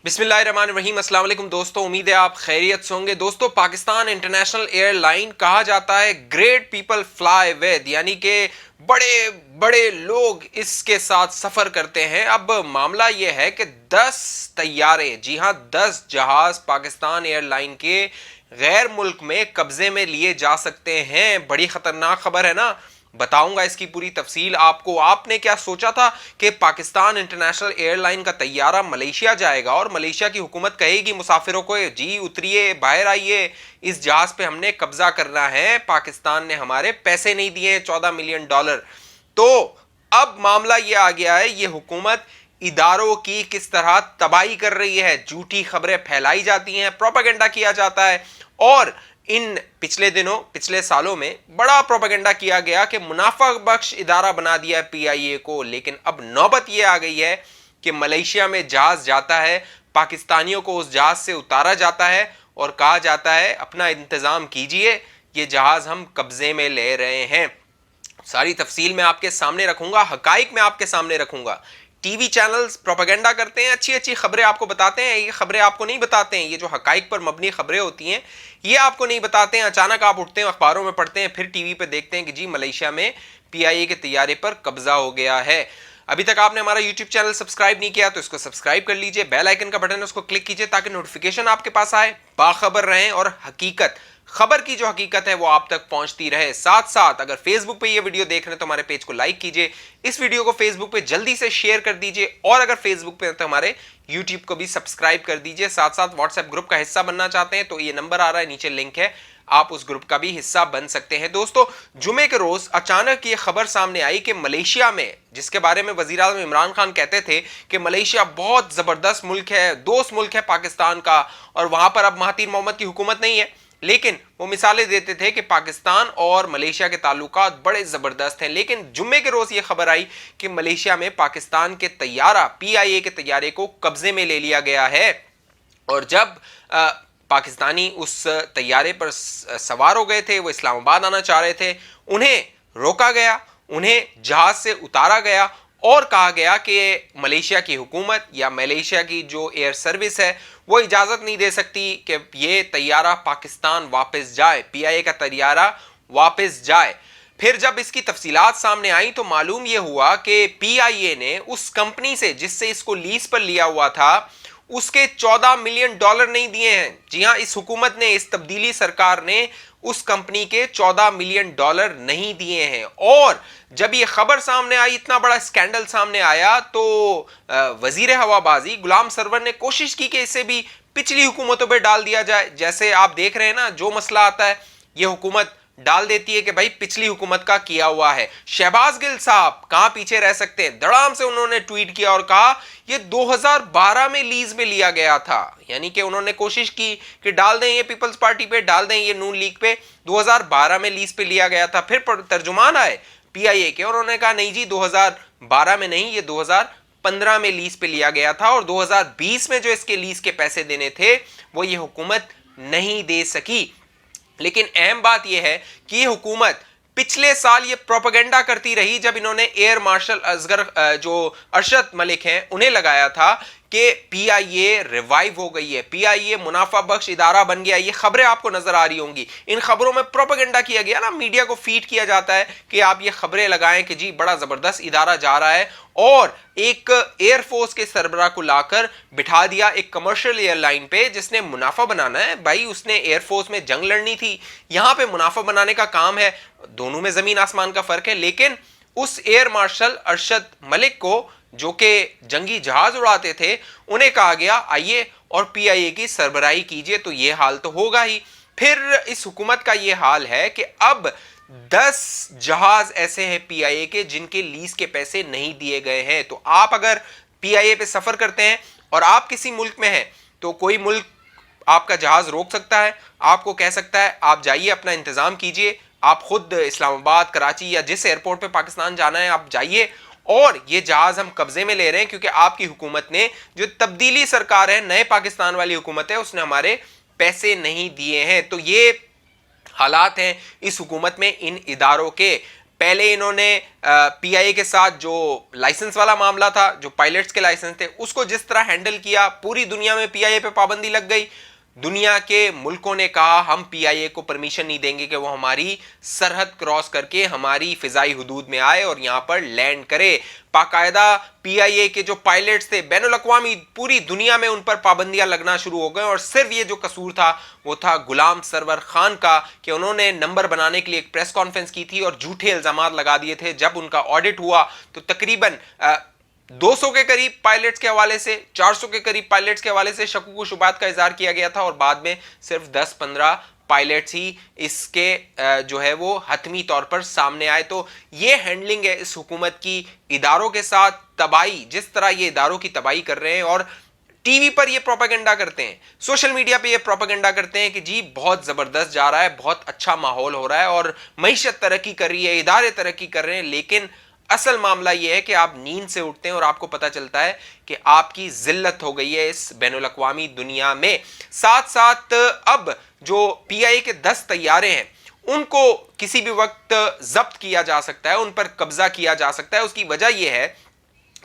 बिस्मिल्लाहिर्रहमानिर्रहीम। अस्सलाम वालेकुम दोस्तों, उम्मीद है आप खैरियत से होंगे। दोस्तों, पाकिस्तान इंटरनेशनल एयरलाइन कहा जाता है ग्रेट पीपल फ्लाई विद, यानी कि बड़े बड़े लोग इसके साथ सफर करते हैं। अब मामला यह है कि 10 तैयारे, जी हां 10 जहाज पाकिस्तान एयरलाइन के गैर मुल्क में कब्जे में लिए जा सकते हैं। बड़ी खतरनाक खबर है ना। बताऊंगा इसकी पूरी तफसील आपको। आपने क्या सोचा था कि पाकिस्तान इंटरनेशनल एयरलाइन का तैयारा मलेशिया जाएगा और मलेशिया की हुकूमत कहेगी मुसाफिरों को, जी उतरिए, बाहर आइए, इस जहाज पे हमने कब्जा करना है, पाकिस्तान ने हमारे पैसे नहीं दिए $14 मिलियन। तो अब मामला यह आ गया है, ये हुकूमत इदारों की किस तरह तबाही कर रही है। झूठी खबरें फैलाई जाती हैं, प्रोपेगेंडा किया जाता है। और इन पिछले सालों में बड़ा प्रोपेगेंडा किया गया कि मुनाफा बख्श इदारा बना दिया है पीआईए को। लेकिन अब नौबत यह आ गई है कि मलेशिया में जहाज जाता है, पाकिस्तानियों को उस जहाज से उतारा जाता है और कहा जाता है अपना इंतजाम कीजिए, ये जहाज हम कब्जे में ले रहे हैं। सारी तफसील मैं आपके सामने रखूंगा, हकाइक मैं आपके सामने रखूंगा। टीवी चैनल्स प्रोपेगेंडा करते हैं, अच्छी अच्छी खबरें आपको बताते हैं, ये खबरें आपको नहीं बताते हैं। ये जो हकाइक पर मबनी खबरें होती हैं ये आपको नहीं बताते हैं। अचानक आप उठते हैं, अखबारों में पढ़ते हैं, फिर टीवी पे देखते हैं कि जी मलेशिया में पीआईए के तैयारे पर कब्जा हो गया है। अभी तक आपने हमारा यूट्यूब चैनल सब्सक्राइब नहीं किया तो इसको सब्सक्राइब कर लीजिए, बेल आइकन का बटन है उसको क्लिक कीजिए ताकि नोटिफिकेशन आपके पास आए, बाखबर रहें और हकीकत, खबर की जो हकीकत है वो आप तक पहुंचती रहे। साथ साथ अगर फेसबुक पे ये वीडियो देख रहे हैं तो हमारे पेज को लाइक कीजिए, इस वीडियो को फेसबुक पे जल्दी से शेयर कर दीजिए, और अगर फेसबुक पे तो हमारे यूट्यूब को भी सब्सक्राइब कर दीजिए। साथ साथ व्हाट्सएप ग्रुप का हिस्सा बनना चाहते हैं तो ये नंबर आ रहा है नीचे, लिंक है, आप उस ग्रुप का भी हिस्सा बन सकते हैं। दोस्तों, जुमे के रोज अचानक ये खबर सामने आई कि मलेशिया में, जिसके बारे में वजीर आज़म इमरान खान कहते थे कि मलेशिया बहुत जबरदस्त मुल्क है, दोस्त मुल्क है पाकिस्तान का, और वहां पर अब महातीर मोहम्मद की हुकूमत नहीं है, लेकिन वो मिसालें देते थे कि पाकिस्तान और मलेशिया के ताल्लुकात बड़े ज़बरदस्त हैं। लेकिन जुम्मे के रोज़ ये खबर आई कि मलेशिया में पाकिस्तान के तैयारा, पीआईए के तैयारे को कब्जे में ले लिया गया है। और जब पाकिस्तानी उस तैयारे पर सवार हो गए थे, वो इस्लामाबाद आना चाह रहे थे, उन्हें रोका गया, उन्हें जहाज से उतारा गया और कहा गया कि मलेशिया की हुकूमत या मलेशिया की जो एयर सर्विस है वो इजाज़त नहीं दे सकती कि ये तैयारा पाकिस्तान वापस जाए, पीआईए का तैयारा वापस जाए। फिर जब इसकी तफसीलात सामने आई तो मालूम यह हुआ कि पीआईए ने उस कंपनी से जिससे इसको लीज पर लिया हुआ था उसके $14 मिलियन नहीं दिए हैं। जी हां, इस हुकूमत ने, इस तब्दीली सरकार ने उस कंपनी के $14 मिलियन नहीं दिए हैं। और जब ये खबर सामने आई, इतना बड़ा स्कैंडल सामने आया, तो वजीर हवाबाजी गुलाम सरवर ने कोशिश की कि इसे भी पिछली हुकूमतों पर डाल दिया जाए। जैसे आप देख रहे हैं ना, जो मसला आता है ये हुकूमत डाल देती है कि भाई पिछली हुकूमत का किया हुआ है। शहबाज गिल साहब कहां पीछे रह सकते हैं, धड़ाम से उन्होंने ट्वीट किया और कहा ये 2012 में लीज में लिया गया था। यानी कि उन्होंने कोशिश की कि डाल दें ये पीपल्स पार्टी पे, डाल दें ये नून लीग पे, 2012 में लीज पे लिया गया था। फिर तर्जुमान आए पीआईए के, उन्होंने कहा नहीं जी 2012 में नहीं, ये 2015 में लीज पे लिया गया था, और 2020 में जो इसके लीज के पैसे देने थे वो ये हुकूमत नहीं दे सकी। लेकिन अहम बात यह है कि ये हुकूमत पिछले साल ये प्रोपेगेंडा करती रही, जब इन्होंने एयर मार्शल असगर जो अरशद मलिक हैं उन्हें लगाया था कि पीआईए रिवाइव हो गई है, पीआईए मुनाफा बख्श इदारा बन गया। ये खबरें आपको नजर आ रही होंगी, इन खबरों में प्रोपेगेंडा किया गया ना, मीडिया को फीड किया जाता है कि आप ये खबरें लगाएं कि जी बड़ा जबरदस्त इदारा जा रहा है, और एक एयरफोर्स के सरबराह को लाकर बिठा दिया एक कमर्शियल एयरलाइन पे जिसने मुनाफा बनाना है। भाई उसने एयरफोर्स में जंग लड़नी थी, यहां पे मुनाफा बनाने का काम है। दोनों में जमीन आसमान का फर्क है। लेकिन उस एयर मार्शल अरशद मलिक को, जो कि जंगी जहाज उड़ाते थे, उन्हें कहा गया आइए और पीआईए की सरबराही कीजिए, तो ये हाल तो होगा ही। फिर इस हुकूमत का ये हाल है कि अब 10 जहाज ऐसे हैं पीआईए के जिनके लीज के पैसे नहीं दिए गए हैं। तो आप अगर पीआईए पे सफर करते हैं और आप किसी मुल्क में हैं तो कोई मुल्क आपका जहाज रोक सकता है, आपको कह सकता है आप जाइए अपना इंतजाम कीजिए, आप खुद इस्लामाबाद, कराची या जिस एयरपोर्ट पे पाकिस्तान जाना है आप जाइए, और ये जहाज हम कब्जे में ले रहे हैं क्योंकि आपकी हुकूमत ने, जो तब्दीली सरकार है, नए पाकिस्तान वाली हुकूमत है, उसने हमारे पैसे नहीं दिए हैं। तो ये हालात हैं इस हुकूमत में, इन इदारों के। पहले इन्होंने पीआईए के साथ जो लाइसेंस वाला मामला था, जो पायलट्स के लाइसेंस थे, उसको जिस तरह हैंडल किया, पूरी दुनिया में पीआईए पे पाबंदी लग गई। दुनिया के मुल्कों ने कहा हम पीआईए को परमिशन नहीं देंगे कि वो हमारी सरहद क्रॉस करके हमारी फिजाई हुदूद में आए और यहां पर लैंड करे। बाकायदा पीआईए के जो पायलट्स थे, बैनुल अक़वामी पूरी दुनिया में उन पर पाबंदियां लगना शुरू हो गए। और सिर्फ ये जो कसूर था वो था गुलाम सरवर खान का कि उन्होंने नंबर बनाने के लिए एक प्रेस कॉन्फ्रेंस की थी और झूठे इल्जामात लगा दिए थे। जब उनका ऑडिट हुआ तो तकरीबन 200 के करीब पायलट्स के हवाले से, 400 के करीब पायलट्स के हवाले से शकूक शुबात का इजहार किया गया था और बाद में सिर्फ 10-15 पायलट्स ही इसके जो है वो हतमी तौर पर सामने आए। तो ये हैंडलिंग है इस हुकूमत की इदारों के साथ, तबाही, जिस तरह ये इदारों की तबाही कर रहे हैं और टीवी पर ये प्रोपेगेंडा करते हैं, सोशल मीडिया पे ये प्रोपेगेंडा करते हैं कि जी बहुत जबरदस्त जा रहा है, बहुत अच्छा माहौल हो रहा है और मईशत तरक्की कर रही है, इदारे तरक्की कर रहे हैं। लेकिन असल मामला यह है कि आप नींद से उठते हैं और आपको पता चलता है कि आपकी जिल्लत हो गई है इस बैनुल अक़वामी दुनिया में। साथ साथ अब जो पीआईए के 10 तैयारे हैं उनको किसी भी वक्त जब्त किया जा सकता है, उन पर कब्जा किया जा सकता है। उसकी वजह यह है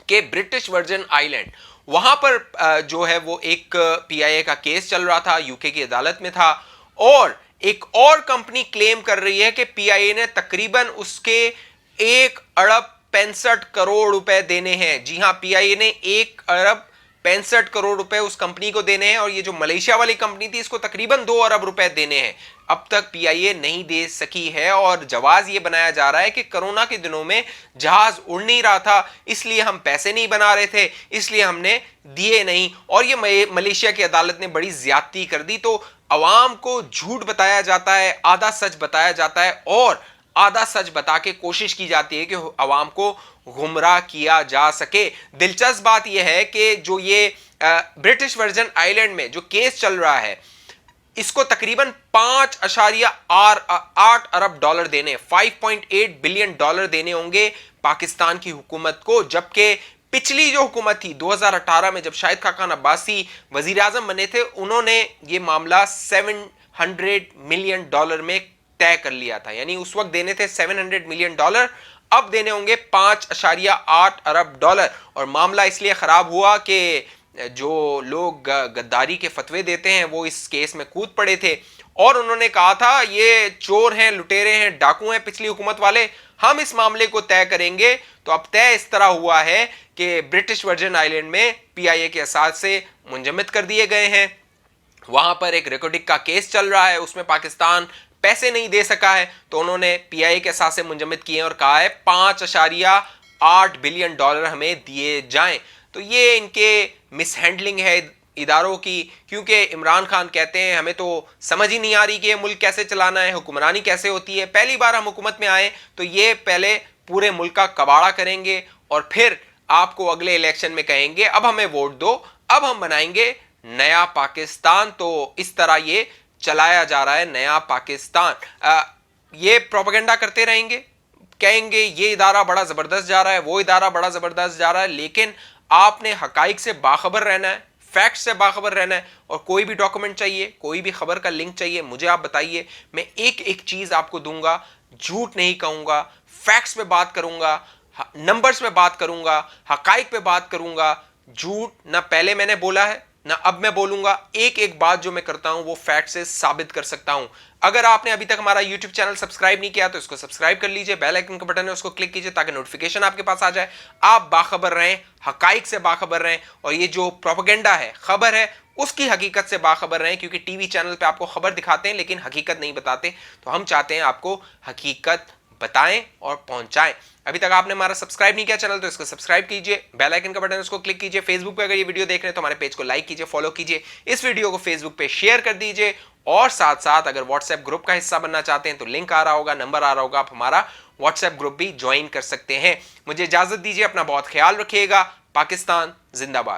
कि ब्रिटिश वर्जिन आइलैंड, वहां पर जो है वो एक पीआईए का केस चल रहा था, यूके की अदालत में था और एक और कंपनी क्लेम कर रही है कि पीआईए ने तकरीबन उसके 1 अरब 65 करोड़ रुपए देने हैं। जी हां, पीआईए ने 1 अरब 65 करोड़ रुपए उस कंपनी को देने हैं और ये जो मलेशिया वाली कंपनी थी इसको तकरीबन 2 अरब रुपए देने हैं। अब तक पीआईए नहीं दे सकी है और जवाज ये बनाया जा रहा है कि कोरोना के दिनों में जहाज उड़ नहीं रहा था, इसलिए हम पैसे नहीं बना रहे थे, इसलिए हमने दिए नहीं। और ये मलेशिया की अदालत ने बड़ी ज्यादती कर दी। तो अवाम को झूठ बताया जाता है, आधा सच बताया जाता है और आधा सच बता के कोशिश की जाती है कि अवाम को गुमराह किया जा सके। दिलचस्प बात यह है कि जो ये ब्रिटिश वर्जिन आइलैंड में जो केस चल रहा है इसको तकरीबन 5.8 अरब डॉलर देने, 5.8 बिलियन डॉलर देने होंगे पाकिस्तान की हुकूमत को। जबकि पिछली जो हुकूमत थी 2018 में, जब शाहिद खाकान अब्बासी वजीर आजम बने थे, उन्होंने ये मामला 700 मिलियन डॉलर में तय कर लिया था। यानी उस वक्त देने थे 700 मिलियन डॉलर, अब देने होंगे 5.8 अरब डॉलर। और मामला इसलिए खराब हुआ कि जो लोग गद्दारी के फतवे देते हैं वो इस केस में कूद पड़े थे और उन्होंने कहा था ये चोर हैं, लुटेरे हैं, डाकू हैं पिछली हुकूमत वाले, हम इस मामले को तय करेंगे। तो अब तय इस तरह हुआ है कि ब्रिटिश वर्जिन आइलैंड में पीआईए के असासे मुंजमद कर दिए गए हैं। वहां पर एक रिकॉर्डिंग का केस चल रहा है, उसमें पाकिस्तान पैसे नहीं दे सका है तो उन्होंने पीआईए के असासे मुंजमद किए और कहा है 5.8 बिलियन डॉलर हमें दिए जाएं। तो ये इनके मिसहैंडलिंग है इदारों की, क्योंकि इमरान खान कहते हैं हमें तो समझ ही नहीं आ रही कि ये मुल्क कैसे चलाना है, हुक्मरानी कैसे होती है। पहली बार हम हुकूमत में आए तो ये पहले पूरे मुल्क का कबाड़ा करेंगे और फिर आपको अगले इलेक्शन में कहेंगे अब हमें वोट दो, अब हम बनाएंगे नया पाकिस्तान। तो इस तरह ये चलाया जा रहा है नया पाकिस्तान। ये प्रोपेगेंडा करते रहेंगे, कहेंगे ये इदारा बड़ा जबरदस्त जा रहा है, वो इदारा बड़ा जबरदस्त जा रहा है, लेकिन आपने हकाइक से बाखबर रहना है, फैक्ट से बाखबर रहना है। और कोई भी डॉक्यूमेंट चाहिए, कोई भी खबर का लिंक चाहिए, मुझे आप बताइए, मैं एक एक चीज आपको दूंगा, झूठ नहीं कहूंगा, फैक्ट्स पे बात करूंगा, नंबर्स पे बात करूंगा, हकाइक पे बात करूंगा। झूठ ना पहले मैंने बोला है ना अब मैं बोलूंगा, एक एक बात जो मैं करता हूं वो फैक्ट से साबित कर सकता हूं। अगर आपने अभी तक हमारा YouTube चैनल सब्सक्राइब नहीं किया तो इसको सब्सक्राइब कर लीजिए, बेल आइकन का बटन है उसको क्लिक कीजिए ताकि नोटिफिकेशन आपके पास आ जाए, आप बाखबर रहें, हकाइक से बाखबर रहें और ये जो प्रोपेगेंडा है, खबर है, उसकी हकीकत से बाखबर रहें। क्योंकि टीवी चैनल पे आपको खबर दिखाते हैं लेकिन हकीकत नहीं बताते, तो हम चाहते हैं आपको हकीकत बताएं और पहुंचाएं। अभी तक आपने हमारा सब्सक्राइब नहीं किया चैनल तो इसको सब्सक्राइब कीजिए, बेल आइकन का बटन उसको क्लिक कीजिए। फेसबुक पे अगर ये वीडियो देख रहे हैं तो हमारे पेज को लाइक कीजिए, फॉलो कीजिए, इस वीडियो को फेसबुक पे शेयर कर दीजिए और साथ साथ अगर व्हाट्सएप ग्रुप का हिस्सा बनना चाहते हैं तो लिंक आ रहा होगा, नंबर आ रहा होगा, आप हमारा व्हाट्सएप ग्रुप भी ज्वाइन कर सकते हैं। मुझे इजाजत दीजिए, अपना बहुत ख्याल रखिएगा। पाकिस्तान जिंदाबाद।